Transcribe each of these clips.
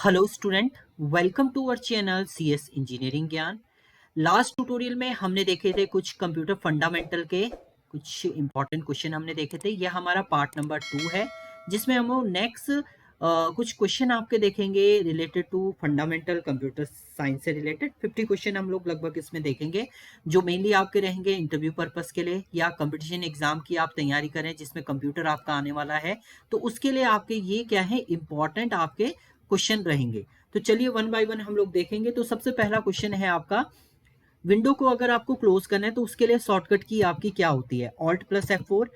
Hello student, welcome to our channel CS engineering Gyan. Last tutorial में हमने देखे थे कुछ कंप्यूटर फंडामेंटल के कुछ इंपॉर्टेंट क्वेश्चन हमने देखे थे। यह हमारा पार्ट नंबर 2 है, जिसमें हम लोग नेक्स्ट कुछ क्वेश्चन आपके देखेंगे related to fundamental computer science से रिलेटेड 50 क्वेश्चन हम लोग लगभग इसमें देखेंगे, जो मेनली आपके रहेंगे इंटरव्यू पर्पस के लिए या कंपटीशन एग्जाम की आप तैयारी करें जिसमें कंप्यूटर आपका आने वाला है, तो उसके लिए आपके ये क्या है इंपॉर्टेंट आपके क्वेश्चन रहेंगे। तो चलिए वन बाय वन हम लोग देखेंगे। तो सबसे पहला क्वेश्चन है आपका, विंडो को अगर आपको क्लोज करना है तो उसके लिए शॉर्टकट की आपकी क्या होती है? Alt plus F4,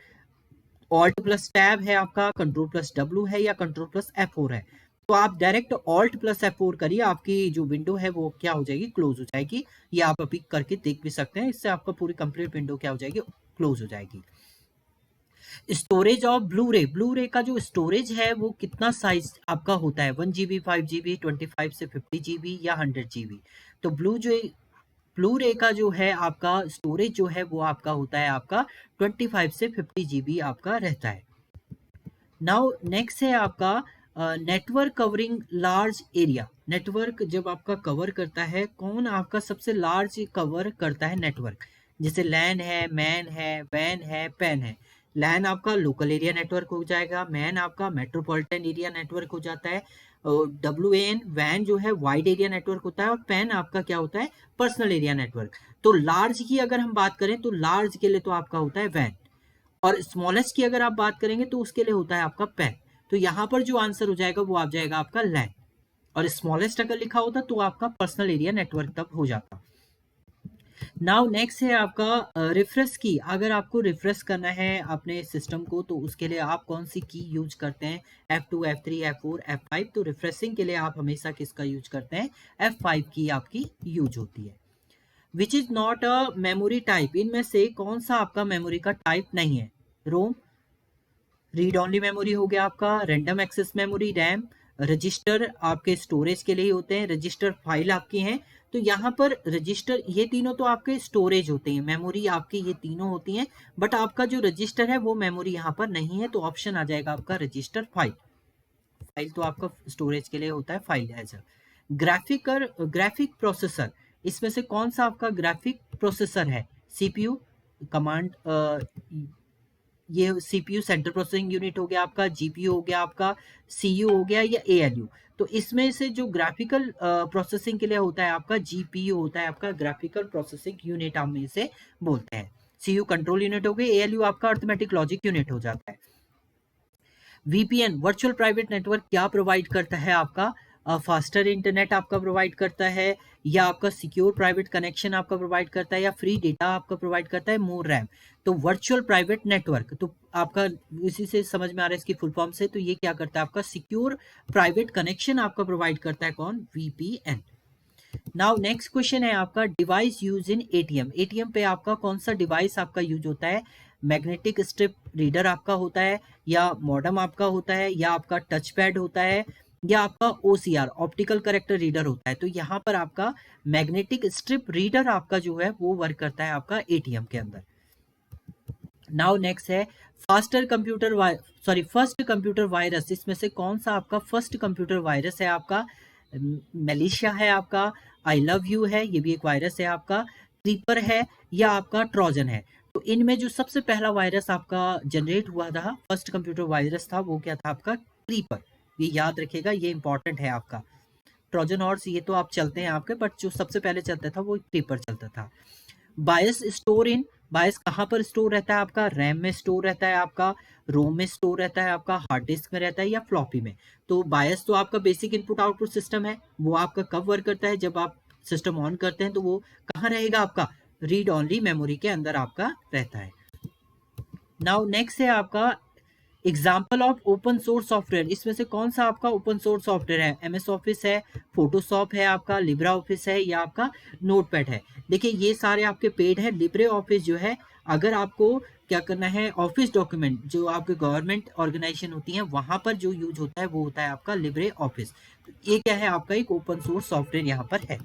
alt plus tab है आपका, कंट्रोल प्लस W है या कंट्रोल प्लस F4 है। तो आप डायरेक्ट ऑल्ट प्लस F4 करिए, आपकी जो विंडो है वो क्या हो जाएगी, क्लोज हो जाएगी। ये आप अभी करके देख भी सकते हैं, इससे आपका पूरी कंप्लीट विंडो क्या हो जाएगी, क्लोज हो जाएगी। स्टोरेज ऑफ ब्लू रे, ब्लू रे का जो स्टोरेज है वो कितना साइज आपका होता है? 1 GB, 5 GB, 25 से 50 GB या 100 GB। तो ब्लू रे का जो है आपका स्टोरेज जो है वो आपका होता है आपका 25 से 50 GB आपका रहता है। नाउ नेक्स्ट है आपका network covering large area. Network जब आपका कवर करता है, कौन आपका सबसे लार्ज कवर करता है नेटवर्क? जैसे लैन है, मैन है, वैन है, पैन है। लैन आपका लोकल एरिया नेटवर्क हो जाएगा, मैन आपका मेट्रोपॉलिटन एरिया नेटवर्क हो जाता है, WAN वैन जो है वाइड एरिया नेटवर्क होता है, और पैन आपका क्या होता है, पर्सनल एरिया नेटवर्क। तो लार्ज की अगर हम बात करें तो लार्ज के लिए तो आपका होता है वैन, और स्मॉलेस्ट की अगर आप बात करेंगे तो उसके लिए होता है आपका पैन। तो यहाँ पर जो आंसर हो जाएगा वो आ जाएगा आपका लैन, और स्मॉलेस्ट अगर लिखा होता तो आपका पर्सनल एरिया नेटवर्क तब हो जाता। नाउ नेक्स्ट है आपका रिफ्रेश की। अगर आपको रिफ्रेश करना है अपने सिस्टम को तो उसके लिए आप कौन सी की यूज करते हैं? F2, F3, F4, F5। तो रिफ्रेशिंग के लिए आप हमेशा किसका यूज करते हैं? F5 की आपकी यूज होती है। Which is not a memory type, इनमें से कौन सा आपका मेमोरी का टाइप नहीं है? रोम, रीड ओनली मेमोरी हो गया आपका, random access memory RAM, register आपके स्टोरेज के लिए होते हैं, रजिस्टर फाइल आपकी हैं। तो यहाँ पर रजिस्टर, ये तीनों तो आपके स्टोरेज होते हैं, मेमोरी आपकी ये तीनों होती हैं, बट आपका जो रजिस्टर है वो मेमोरी यहाँ पर नहीं है। तो ऑप्शन आ जाएगा आपका रजिस्टर फाइल। फाइल तो आपका स्टोरेज के लिए होता है, फाइल एज ग्राफिक प्रोसेसर, इसमें से कौन सा आपका ग्राफिक प्रोसेसर है? CPU, कमांड, ये CPU सेंट्रल प्रोसेसिंग यूनिट हो गया आपका, GPU हो गया आपका, CU हो गया या ALU। तो इसमें से जो ग्राफिकल प्रोसेसिंग के लिए होता है आपका GPU होता है आपका ग्राफिकल प्रोसेसिंग यूनिट, हम इसे बोलते हैं। CU कंट्रोल यूनिट हो गई, ALU आपका अर्थमेटिक लॉजिक यूनिट हो जाता है। VPN वर्चुअल प्राइवेट नेटवर्क क्या प्रोवाइड करता है आपका? फास्टर इंटरनेट आपका प्रोवाइड करता है, या आपका सिक्योर प्राइवेट कनेक्शन आपका प्रोवाइड करता है, या फ्री डेटा आपका प्रोवाइड करता है, मोर रैम। तो वर्चुअल प्राइवेट नेटवर्क तो आपका इसी से समझ में आ रहा है इसकी फुल फॉर्म से। तो ये क्या करता है आपका सिक्योर प्राइवेट कनेक्शन आपका प्रोवाइड करता है, कौन? VPN। नाउ नेक्स्ट क्वेश्चन है आपका, device use in ATM। ATM पे आपका कौन सा डिवाइस आपका यूज होता है? मैग्नेटिक स्ट्रिप रीडर आपका होता है, या मॉडम आपका होता है, या आपका टच पैड होता है, या आपका OCR ऑप्टिकल करेक्टर रीडर होता है। तो यहाँ पर आपका मैग्नेटिक स्ट्रिप रीडर आपका जो है वो वर्क करता है आपका ATM के अंदर। नाउ नेक्स्ट है फर्स्ट कंप्यूटर वायरस, इसमें से कौन सा आपका फर्स्ट कंप्यूटर वायरस है आपका? मलेशिया है आपका, आई लव यू है, ये भी एक वायरस है आपका, क्रीपर है, या आपका ट्रोजन है। तो इनमें जो सबसे पहला वायरस आपका जनरेट हुआ था, फर्स्ट कंप्यूटर वायरस था, वो क्या था आपका? क्रीपर। ये याद रखिएगा, ये इंपॉर्टेंट है आपका। ट्रोजन हॉर्स ये तो आप चलते हैं आपके, बट जो सबसे पहले चलता था वो क्रीपर चलता था। बायस कहाँ पर स्टोर रहता है आपका? रैम में स्टोर रहता है आपका, रोम में स्टोर रहता है आपका, हार्ड डिस्क में रहता है, या फ्लॉपी में। तो बायस तो आपका बेसिक इनपुट आउटपुट सिस्टम है, वो आपका कब वर्क करता है? जब आप सिस्टम ऑन करते हैं तो वो कहाँ रहेगा आपका? रीड ओनली मेमोरी के अंदर आपका रहता है। नाउ नेक्स्ट है आपका example of open source software, इसमें से कौन सा आपका ओपन सोर्स सॉफ्टवेयर है? MS ऑफिस है, फोटोशॉप है आपका, लिब्रा ऑफिस है, या आपका नोटपैड है। देखिए ये सारे आपके पेड है। लिब्रे ऑफिस जो है, अगर आपको क्या करना है, ऑफिस डॉक्यूमेंट जो आपके गवर्नमेंट ऑर्गेनाइजेशन होती हैं वहां पर जो यूज होता है वो होता है आपका लिब्रे ऑफिस। ये क्या है आपका? एक ओपन सोर्स सॉफ्टवेयर यहाँ पर है।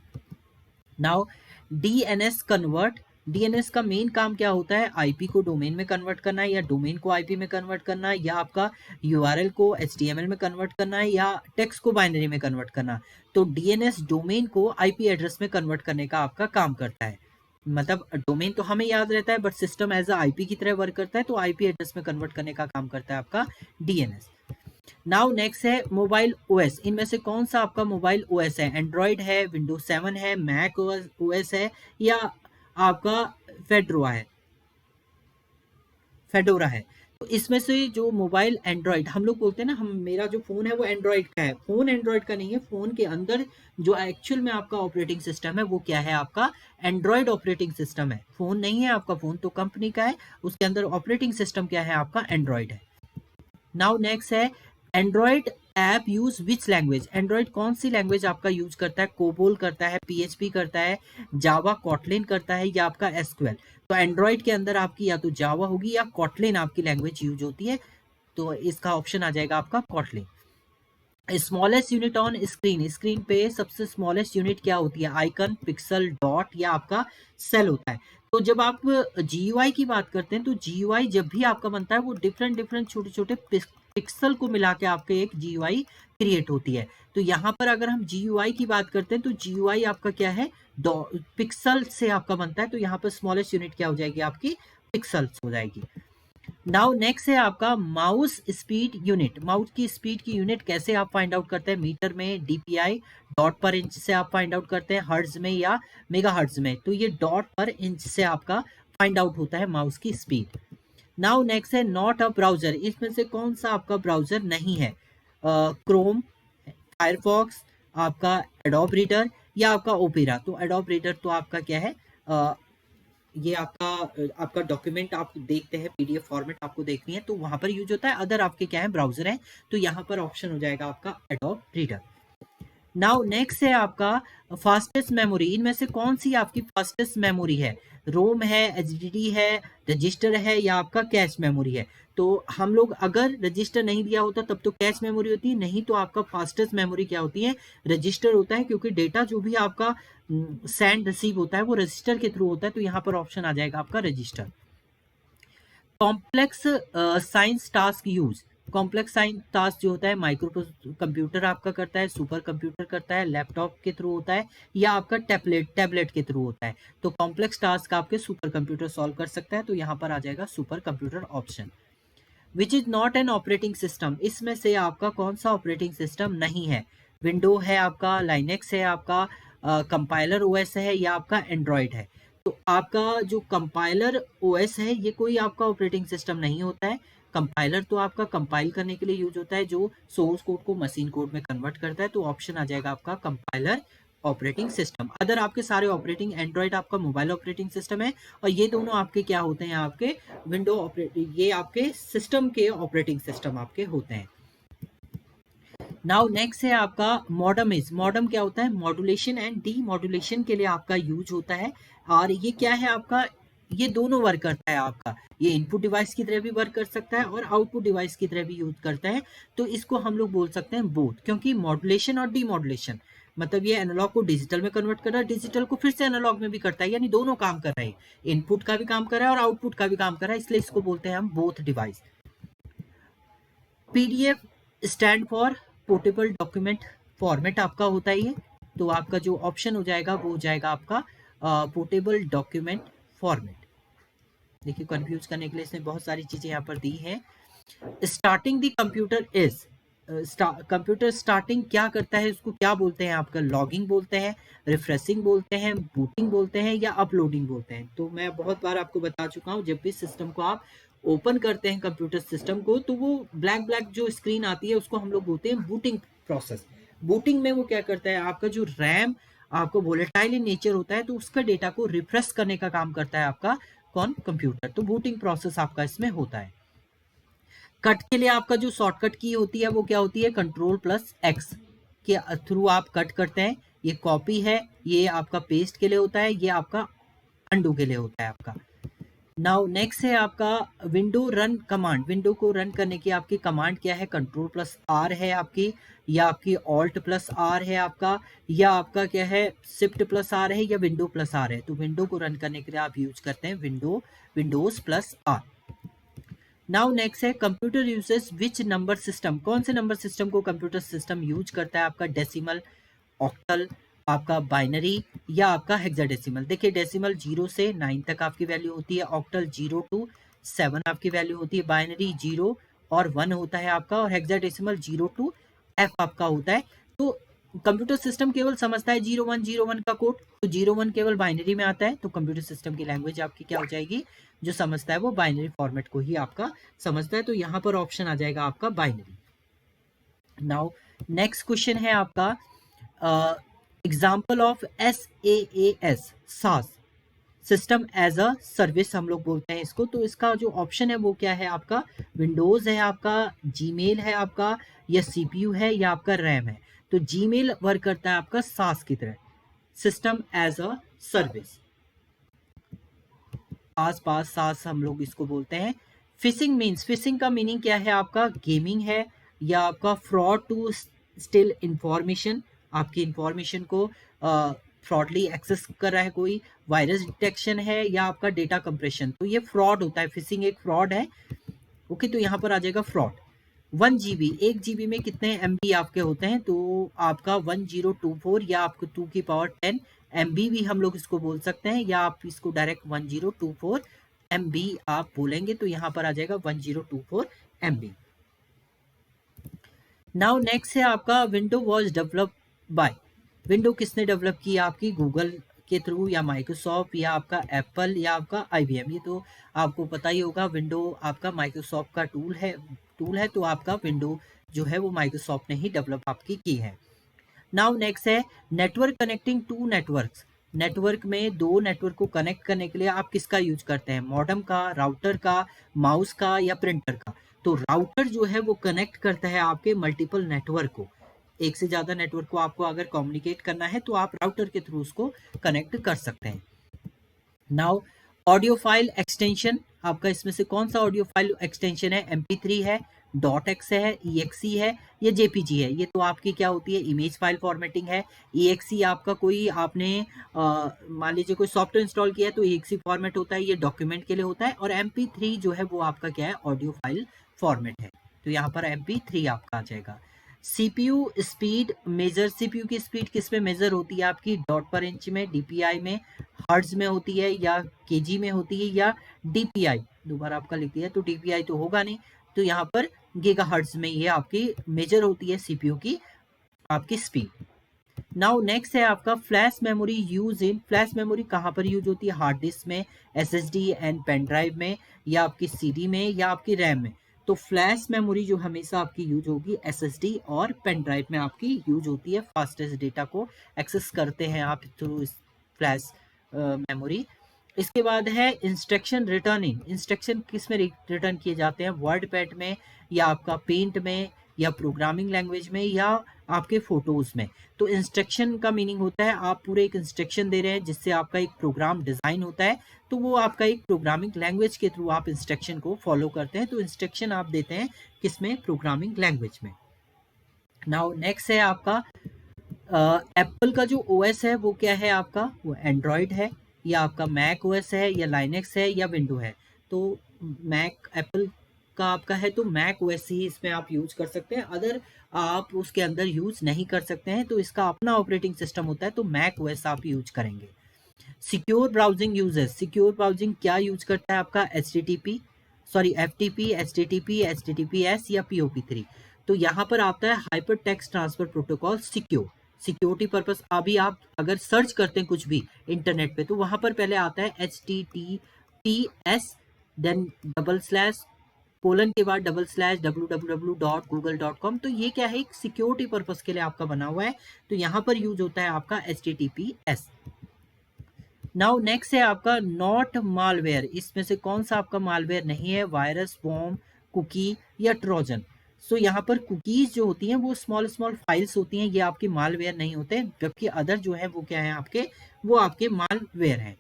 नाउ DNS कन्वर्ट डीएनएस का मेन काम क्या होता है? आईपी को डोमेन में कन्वर्ट करना है, या डोमेन को आईपी में कन्वर्ट करना है, या आपका यूआरएल को एचटीएमएल में कन्वर्ट करना है, या टेक्स्ट को बाइनरी में कन्वर्ट करना। तो डीएनएस डोमेन को आईपी एड्रेस में कन्वर्ट करने का आपका काम करता है। मतलब डोमेन तो हमें याद रहता है, but system as a IP की तरह वर्क करता है, तो आईपी एड्रेस में कन्वर्ट करने का काम करता है आपका डीएनएस। नाउ नेक्स्ट है मोबाइल ओएस। इनमें से कौन सा आपका मोबाइल ओएस है? एंड्रॉइड है, विंडोज 7 है, मैक ओएस है, या आपका फेडोरा है। तो इसमें से जो मोबाइल एंड्रॉइड हम लोग बोलते हैं ना, हम मेरा जो फोन है वो एंड्रॉइड का है। फोन एंड्रॉइड का नहीं है, फोन के अंदर जो एक्चुअल में आपका ऑपरेटिंग सिस्टम है वो क्या है? आपका एंड्रॉइड ऑपरेटिंग सिस्टम है। फोन नहीं है आपका, फोन तो कंपनी का है, उसके अंदर ऑपरेटिंग सिस्टम क्या है? आपका एंड्रॉइड है। नाउ नेक्स्ट है Android app use which language. Android कौन सी लैंग्वेज आपका यूज करता है? कोबोल करता है, पीएचपी करता है, जावा कॉटलिन करता है, या आपका एसक्यूएल। तो एंड्रॉइड के अंदर आपकी या तो जावा होगी या कॉटलिन आपकी लैंग्वेज यूज होती है। तो इसका ऑप्शन आ जाएगा आपका Kotlin. Smallest unit on screen. Screen पे सबसे स्मॉलेस्ट यूनिट क्या होती है? आइकन, पिक्सल, डॉट, या आपका सेल होता है। तो जब आप जीयूआई की बात करते हैं तो जीयूआई जब भी आपका बनता है वो डिफरेंट डिफरेंट छोटे छोटे पिक्सल को मिला के आपके एक जीयूआई क्रिएट होती है। तो यहाँ पर अगर हम जीयूआई की बात करते हैं तो जीयूआई आपका क्या है? पिक्सल से आपका बनता है। तो यहाँ पर स्मॉलेस्ट यूनिट क्या हो जाएगी? आपकी पिक्सल्स हो जाएगी। नाउ नेक्स्ट है आपका माउस स्पीड यूनिट। माउस की स्पीड की यूनिट कैसे आप फाइंड आउट करते हैं? मीटर में, डीपीआई, डॉट पर इंच से आप फाइंड आउट करते हैं, हर्ट्ज में या मेगा हर्ट्ज में। तो ये डॉट पर इंच से आपका फाइंड आउट होता है माउस की स्पीड। नाउ नेक्स्ट है नॉट अ ब्राउजर। इसमें से कौन सा आपका ब्राउजर नहीं है? क्रोम, फायरफॉक्स, आपका एडोब रीडर, या आपका ओपेरा। तो एडोब रीडर तो आपका क्या है? ये आपका डॉक्यूमेंट आप देखते हैं, पीडीएफ फॉर्मेट आपको देखनी है तो वहां पर यूज होता है। अदर आपके क्या है? ब्राउजर है। तो यहाँ पर ऑप्शन हो जाएगा आपका एडोब रीडर। नाउ नेक्स्ट है आपका फास्टेस्ट मेमोरी। इनमें से कौन सी आपकी फास्टेस्ट मेमोरी है? रोम है, एचडीडी है, रजिस्टर है, या आपका कैश मेमोरी है। तो हम लोग अगर रजिस्टर नहीं दिया होता तब तो कैश मेमोरी होती है, नहीं तो आपका फास्टेस्ट मेमोरी क्या होती है? रजिस्टर होता है, क्योंकि डेटा जो भी आपका सेंड रिसीव होता है वो रजिस्टर के थ्रू होता है। तो यहाँ पर ऑप्शन आ जाएगा आपका register. Complex science task use. Complex science task जो होता है माइक्रो कंप्यूटर आपका करता है, सुपर कंप्यूटर करता है, लैपटॉप के थ्रू होता है, या आपका टैबलेट के थ्रू होता है। तो कॉम्प्लेक्स टास्क आपके सुपर कंप्यूटर सॉल्व कर सकता है। तो यहाँ पर आ जाएगा super computer option. Which is not an operating system. इसमें से आपका कौन सा ऑपरेटिंग सिस्टम नहीं है? विंडो है आपका, लाइनेक्स है आपका, कंपाइलर ओएस है, या आपका एंड्रॉयड है। तो आपका जो कंपाइलर ओएस है ये कोई आपका ऑपरेटिंग सिस्टम नहीं होता है। कंपाइलर तो आपका कंपाइल करने के लिए यूज होता है, जो सोर्स कोड को मशीन कोड में कन्वर्ट करता है। तो ऑप्शन आ जाएगा आपका कंपाइलर ऑपरेटिंग सिस्टम। अदर आपके सारे ऑपरेटिंग, एंड्रॉयड आपका मोबाइल ऑपरेटिंग सिस्टम है, और ये दोनों आपके क्या होते हैं? आपके विंडो ऑपरेटिंग, ये आपके सिस्टम के ऑपरेटिंग सिस्टम आपके होते हैं। नाउ नेक्स्ट है आपका मॉडम। इज मॉडम क्या होता है? मॉड्यूलेशन एंड डी मॉड्यूलेशन के लिए आपका यूज होता है। और ये क्या है आपका? ये दोनों वर्क करता है आपका। ये इनपुट डिवाइस की तरह भी वर्क कर सकता है और आउटपुट डिवाइस की तरह भी यूज करता है। तो इसको हम लोग बोल सकते हैं बोथ, क्योंकि मॉड्यूलेशन और डी मॉड्यूलेशन मतलब ये एनालॉग को डिजिटल में कन्वर्ट कर रहा है, डिजिटल को फिर से एनालॉग में भी करता है, यानी दोनों काम कर रहा है। इनपुट का भी काम कर रहा है और आउटपुट का भी काम कर रहा है, इसलिए इसको बोलते हैं हम both device. PDF stand for portable document format आपका होता है ये। तो आपका जो ऑप्शन हो जाएगा वो हो जाएगा आपका पोर्टेबल डॉक्यूमेंट फॉर्मेट। देखिए कंफ्यूज करने के लिए इसने बहुत सारी चीजें यहाँ पर दी हैं। Starting the computer is, computer starting क्या करता है? उसको क्या बोलते हैं? आपका लॉगिंग बोलते हैं, रिफ्रेशिंग बोलते हैं, बूटिंग बोलते हैं, या अपलोडिंग बोलते हैं। तो मैं बहुत बार आपको बता चुका हूँ, जब भी सिस्टम को आप ओपन करते हैं कंप्यूटर सिस्टम को, तो वो ब्लैक ब्लैक जो स्क्रीन आती है उसको हम लोग बोलते हैं बूटिंग प्रोसेस। बूटिंग में वो क्या करता है? आपका जो रैम आपको वोलेटाइल इन नेचर होता है, तो उसका डेटा को रिफ्रेश करने का काम करता है आपका कौन? कंप्यूटर। तो बूटिंग प्रोसेस आपका इसमें होता है। कट के लिए आपका जो शॉर्टकट की होती है वो क्या होती है? Ctrl+X के थ्रू आप कट करते हैं। ये कॉपी है, ये आपका पेस्ट के लिए होता है, ये आपका अंडू के लिए होता है आपका। नाउ नेक्स्ट है आपका विंडो रन कमांड। विंडो को रन करने की आपकी कमांड क्या है? कंट्रोल प्लस आर है आपकी, या आपकी ऑल्ट प्लस आर है आपका, या आपका क्या है शिफ्ट प्लस आर है, या विंडो प्लस आर है। तो विंडो को रन करने के लिए आप यूज करते हैं Windows plus R. Now next है computer uses which number system. कौन से नंबर सिस्टम को कंप्यूटर सिस्टम यूज करता है? आपका डेसिमल, ऑक्टल, आपका बाइनरी, या आपका हेक्साडेसिमल। देखिए डेसिमल 0 से 9 तक आपकी वैल्यू होती है, ऑक्टल 0 to 7 आपकी वैल्यू होती है, बाइनरी 0 और 1 होता है आपका, और हेक्साडेसिमल 0 to F आपका होता है। तो कंप्यूटर सिस्टम केवल समझता है 0101 का कोड, तो 01 केवल बाइनरी में आता है, तो कंप्यूटर सिस्टम की लैंग्वेज आपकी क्या हो जाएगी? जो समझता है वो बाइनरी फॉर्मेट को ही आपका समझता है, तो यहाँ पर ऑप्शन आ जाएगा आपका बाइनरी। नाउ नेक्स्ट क्वेश्चन है आपका एग्जाम्पल ऑफ SaaS, सास सिस्टम एज अ सर्विस हम लोग बोलते हैं इसको। तो इसका जो ऑप्शन है वो क्या है आपका? विंडोज है आपका, जीमेल है आपका, या सीपीयू है, या आपका रैम है। तो जीमेल वर्क करता है आपका सास की तरह, सिस्टम एज अ सर्विस। आस पास सास हम लोग इसको बोलते हैं। फिशिंग मीन्स, फिशिंग का मीनिंग क्या है आपका? गेमिंग है, या आपका फ्रॉड टू स्टिल इंफॉर्मेशन, आपकी इंफॉर्मेशन को फ्रॉडली एक्सेस कर रहा है कोई, वायरस डिटेक्शन है, या आपका डेटा कंप्रेशन। तो ये फ्रॉड होता है, फिशिंग एक फ्रॉड है। ओके, तो यहाँ पर आ जाएगा फ्रॉड। 1 GB, 1 GB में कितने MB आपके होते हैं? तो आपका 1024, या आपको 2 की पावर 10 MB भी हम लोग इसको बोल सकते हैं, या आप इसको डायरेक्ट 1024 MB आप बोलेंगे, तो यहाँ पर आ जाएगा 1024 MB। नाउ नेक्स्ट है आपका window was develop by. Window किसने डेवलप की? आपकी गूगल के थ्रू, या माइक्रोसॉफ्ट, या आपका एप्पल, या आपका IBM। ये तो आपको पता ही होगा, विंडो आपका माइक्रोसॉफ्ट का टूल है, तो आपका विंडो जो है वो माइक्रोसॉफ्ट ने ही डेवलप आपकी की है। नाउ नेक्स्ट है network connecting to networks. Network में दो नेटवर्क को कनेक्ट करने के लिए आप किसका यूज करते हैं? मॉडेम का, राउटर का, माउस का, या प्रिंटर का। तो राउटर जो है वो कनेक्ट करता है आपके मल्टीपल नेटवर्क को। एक से ज्यादा नेटवर्क को आपको अगर कम्युनिकेट करना है तो आप राउटर के थ्रू उसको कनेक्ट कर सकते हैं। नाउ ऑडियो फाइल एक्सटेंशन, आपका इसमें से कौन सा ऑडियो फाइल एक्सटेंशन है? MP3 है, .x है, EXE है, या JPG है। ये तो आपकी क्या होती है? इमेज फाइल फॉर्मेटिंग है। EXE आपका कोई आपने मान लीजिए कोई सॉफ्टवेयर इंस्टॉल किया है तो EXE फॉर्मेट होता है, ये डॉक्यूमेंट के लिए होता है। और MP3 जो है वो आपका क्या है? ऑडियो फाइल फॉर्मेट है, तो यहाँ पर MP3 आपका आ जाएगा। CPU स्पीड मेजर, CPU की स्पीड किस में मेजर होती है आपकी? डॉट पर इंच में, DPI में, हर्ट्ज में होती है, या केजी में होती है, या DPI। दोबारा आपका लिख दिया तो DPI तो होगा नहीं, तो यहाँ पर गीगा हर्ट्ज में ये आपकी मेजर होती है CPU की आपकी स्पीड। नाउ नेक्स्ट है आपका flash memory use in. Flash memory कहाँ पर यूज होती है? हार्ड डिस्क में, SSD एंड पेन ड्राइव में, या आपकी CD में, या आपकी रैम में। तो फ्लैश मेमोरी जो हमेशा आपकी यूज होगी SSD और पेन ड्राइव में आपकी यूज होती है। फास्टेस्ट डेटा को एक्सेस करते हैं आप थ्रू फ्लैश मेमोरी। इसके बाद है इंस्ट्रक्शन रिटर्निंग। इंस्ट्रक्शन किस में रिटर्न किए जाते हैं? वर्ड पैड में, या आपका पेंट में, या प्रोग्रामिंग लैंग्वेज में, या आपके फोटोज में। तो इंस्ट्रक्शन का मीनिंग होता है आप पूरे एक इंस्ट्रक्शन दे रहे हैं जिससे आपका एक प्रोग्राम डिजाइन होता है, तो वो आपका एक प्रोग्रामिंग लैंग्वेज के थ्रू आप इंस्ट्रक्शन को फॉलो करते हैं। तो इंस्ट्रक्शन आप देते हैं किसमें? प्रोग्रामिंग लैंग्वेज में। नाउ नेक्स्ट है आपका एप्पल का जो OS है वो क्या है आपका? वो एंड्रॉयड है, या आपका मैक OS है, या लाइनेक्स है, या विंडो है। तो मैक एप्पल का आपका है तो मैक OS ही इसमें आप यूज कर सकते हैं, अदर आप उसके अंदर यूज नहीं कर सकते हैं। तो इसका अपना ऑपरेटिंग सिस्टम होता है, तो मैक OS आप यूज करेंगे। Secure browsing uses. Secure browsing क्या यूज करता है आपका? FTP, HTTPS, या POP3। तो यहाँ पर आता है hyper text transfer protocol secure. Security purpose अभी आप अगर सर्च करते हैं कुछ भी इंटरनेट पे तो वहां पर पहले आता है HTTPS, देन / कोलन के बाद / www.google.com। तो ये क्या है? एक सिक्योरिटी पर्पस के लिए आपका बना हुआ है, तो यहाँ पर यूज होता है आपका HTTPS। नाउ नेक्स्ट है आपका नॉट मालवेयर। इसमें से कौन सा आपका मालवेयर नहीं है? वायरस, वॉर्म, कुकी, या ट्रोजन। सो यहाँ पर कुकीज जो होती हैं वो स्मॉल स्मॉल फाइल्स होती हैं, ये आपके मालवेयर नहीं होते, जबकि अदर जो है वो क्या है आपके? वो आपके मालवेयर हैं।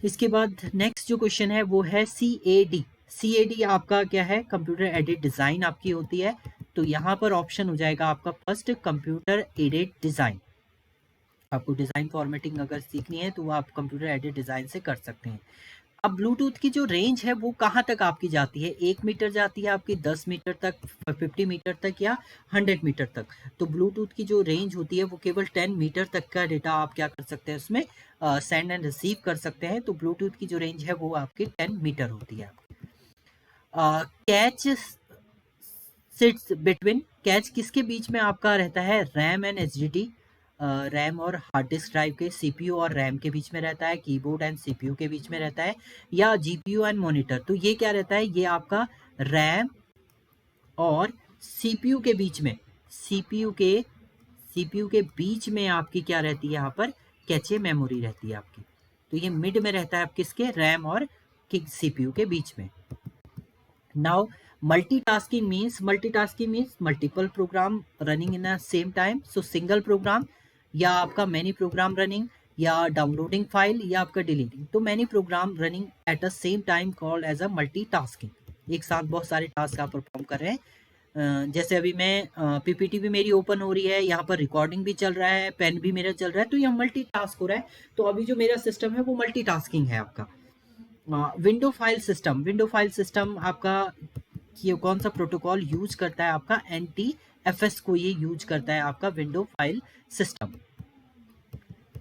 इसके बाद नेक्स्ट जो क्वेश्चन है वो है CAD। CAD आपका क्या है? कंप्यूटर एडेड डिज़ाइन आपकी होती है। तो यहाँ पर ऑप्शन हो जाएगा आपका फर्स्ट, कंप्यूटर एडेड डिज़ाइन। आपको डिज़ाइन फॉर्मेटिंग अगर सीखनी है तो वो आप कंप्यूटर एडेड डिज़ाइन से कर सकते हैं। अब ब्लूटूथ की जो रेंज है वो कहाँ तक आपकी जाती है? 1 मीटर जाती है आपकी, 10 मीटर तक, 50 मीटर तक या 100 मीटर तक। तो ब्लूटूथ की जो रेंज होती है वो केवल 10 मीटर तक का डेटा आप क्या कर सकते हैं उसमें सेंड एंड रिसीव कर सकते हैं। तो ब्लूटूथ की जो रेंज है वो आपकी 10 मीटर होती है। कैच सिट्स बिटवीन, कैच किसके बीच में आपका रहता है? रैम एंड एचडीडी, रैम और हार्ड डिस्क ड्राइव के, सीपीयू और रैम के बीच में रहता है, कीबोर्ड एंड सीपीयू के बीच में रहता है, या जीपीयू एंड मॉनिटर। तो ये क्या रहता है? ये आपका रैम और सीपीयू के बीच में, सीपीयू के बीच में आपकी क्या रहती है? यहाँ पर कैचे मेमोरी रहती है आपकी। तो ये मिड में रहता है आप किसके? रैम और सीपीयू के बीच में। Now, multitasking means multiple program running in a same time. So single program या आपका many program running या downloading file या आपका deleting. तो many program running at the same time called as a multitasking. एक साथ बहुत सारे टास्क आप परफॉर्म कर रहे हैं। जैसे अभी मैं पीपीटी भी मेरी ओपन हो रही है, यहाँ पर रिकॉर्डिंग भी चल रहा है, पेन भी मेरा चल रहा है, तो यह मल्टीटास्क हो रहा है। तो अभी जो मेरा सिस्टम है वो मल्टीटास्किंग है आपका। विंडो फाइल सिस्टम आपका ये कौन सा प्रोटोकॉल यूज करता है? आपका NTFS को ये यूज करता है आपका window file system.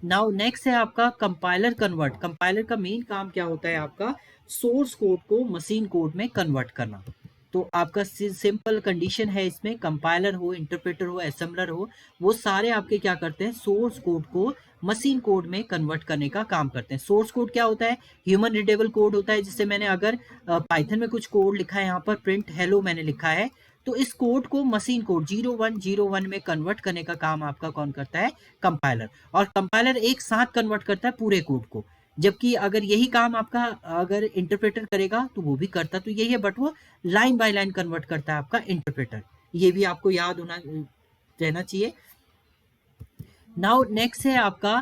Now next है आपका कंपाइलर कन्वर्ट। कंपाइलर का मेन काम क्या होता है? आपका सोर्स कोड को मशीन कोड में कन्वर्ट करना। तो आपका सिंपल कंडीशन है इसमें, कंपाइलर हो, इंटरप्रेटर हो, असेंबलर हो, वो सारे आपके क्या करते हैं? सोर्स कोड को मशीन कोड में कन्वर्ट करने का काम करते हैं। सोर्स कोड क्या होता है? ह्यूमन रीडेबल कोड होता है। जिससे मैंने अगर पाइथन में कुछ कोड लिखा है, यहाँ पर प्रिंट हेलो मैंने लिखा है, तो इस कोड को मशीन कोड 0101 में कन्वर्ट करने का काम आपका कौन करता है? कंपाइलर। और कंपाइलर एक साथ कन्वर्ट करता है पूरे कोड को, जबकि अगर यही काम आपका अगर इंटरप्रेटर करेगा तो वो भी करता तो यही है, बट वो लाइन बाय लाइन कन्वर्ट करता है आपका इंटरप्रेटर। ये भी आपको याद होना रहना चाहिए। नाउ नेक्स्ट है आपका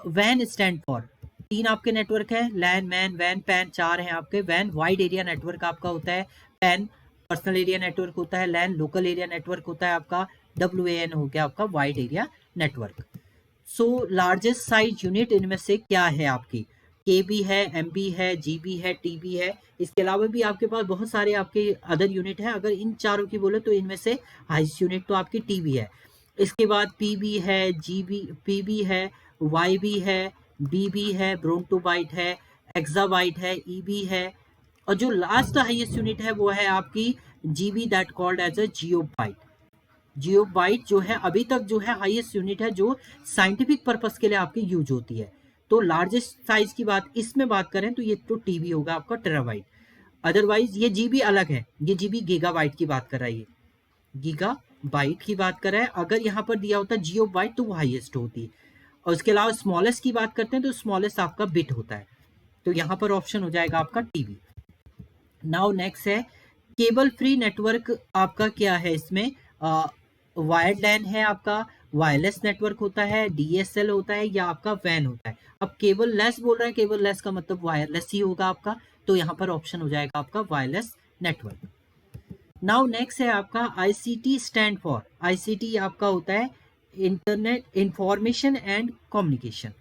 वैन स्टैंड फॉर। 3 आपके नेटवर्क है, लैन, मैन, वैन, पैन, 4 हैं आपके। वैन वाइड एरिया नेटवर्क आपका होता है, पैन पर्सनल एरिया नेटवर्क होता है, लैन लोकल एरिया नेटवर्क होता है आपका, WAN हो गया आपका wide area network. So largest size unit इनमें से क्या है आपकी? KB है, MB है, GB है, TB है। इसके अलावा भी आपके पास बहुत सारे आपके अदर यूनिट हैं। अगर इन चारों की बोले तो इनमें से हाईएस्ट यूनिट तो आपकी TB है। इसके बाद PB है, GB, PB है, YB है, BB है, ब्रोंटोबाइट है, एक्साबाइट है, EB है, और जो लास्ट हाईएस्ट यूनिट है वो है आपकी GB, that called as a gigabyte. Gigabyte जो है अभी तक जो है हाईएस्ट यूनिट है जो साइंटिफिक पर्पस के लिए आपकी यूज होती है। तो लार्जेस्ट साइज की बात इसमें बात करें तो ये तो टीबी होगा आपका, टेराबाइट। अदरवाइज ये जीबी अलग है, ये जीबी गीगाबाइट की बात कर रहा है, ये गीगाबाइट की बात कर रहा है। अगर यहाँ पर दिया होता जियोबाइट तो वो हाईएस्ट होती। और उसके अलावा स्मॉलेस्ट की बात करते हैं तो स्मॉलेस्ट आपका बिट होता है। तो यहाँ पर ऑप्शन हो जाएगा आपका टीबी। नाउ नेक्स्ट है केबल फ्री नेटवर्क। आपका क्या है इसमें? वायर्ड लैन है आपका, वायरलेस नेटवर्क होता है, DSL होता है, या आपका वैन होता है। अब केबल लेस बोल रहे हैं, केबल लेस का मतलब वायरलेस ही होगा आपका। तो यहाँ पर ऑप्शन हो जाएगा आपका वायरलेस नेटवर्क। नाउ नेक्स्ट है आपका ICT स्टैंड फॉर। ICT आपका होता है internet information and communication.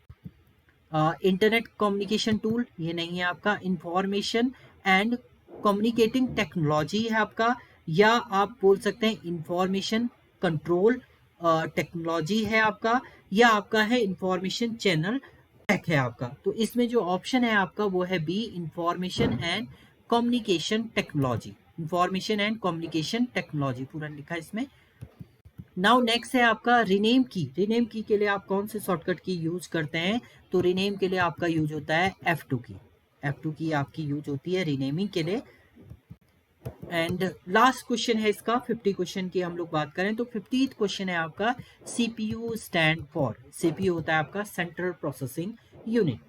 Internet communication tool ये नहीं है आपका, इंफॉर्मेशन एंड कम्युनिकेटिंग टेक्नोलॉजी है आपका, या आप बोल सकते हैं इंफॉर्मेशन कंट्रोल टेक्नोलॉजी है आपका, या आपका है इंफॉर्मेशन चैनल टेक है आपका। तो इसमें जो ऑप्शन है आपका वो है B, information and communication technology. Information and communication technology पूरा लिखा है इसमें। नाउ नेक्स्ट है आपका रीनेम की। रीनेम की के लिए आप कौन से शॉर्टकट की यूज करते हैं? तो रीनेम के लिए आपका यूज होता है F2 की। F2 की आपकी यूज होती है रीनेमिंग के लिए। एंड लास्ट क्वेश्चन है इसका, 50 क्वेश्चन की हम लोग बात करें तो 50th क्वेश्चन है आपका CPU स्टैंड फॉर। CPU होता है आपका सेंट्रल प्रोसेसिंग यूनिट।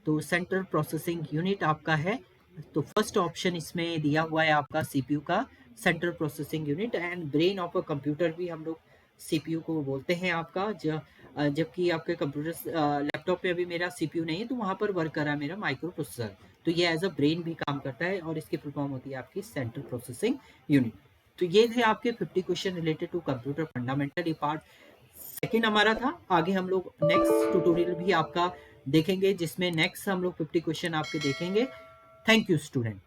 तो सेंट्रल प्रोसेसिंग यूनिट आपका है, तो फर्स्ट ऑप्शन इसमें दिया हुआ है आपका CPU का central processing unit. And brain of a computer भी हम लोग CPU को बोलते हैं आपका। जो जबकि आपके कंप्यूटर लैपटॉप पे अभी मेरा सीपीयू नहीं है, तो वहाँ पर वर्क कर रहा है मेरा माइक्रो प्रोसेसर। तो ये एज अ ब्रेन भी काम करता है और इसकी फुल फॉर्म होती है आपकी सेंट्रल प्रोसेसिंग यूनिट। तो ये थे आपके 50 question related to computer fundamental. ये पार्ट सेकेंड हमारा था। आगे हम लोग नेक्स्ट ट्यूटोरियल भी आपका देखेंगे, जिसमें नेक्स्ट हम लोग 50 क्वेश्चन आपके देखेंगे। Thank you student.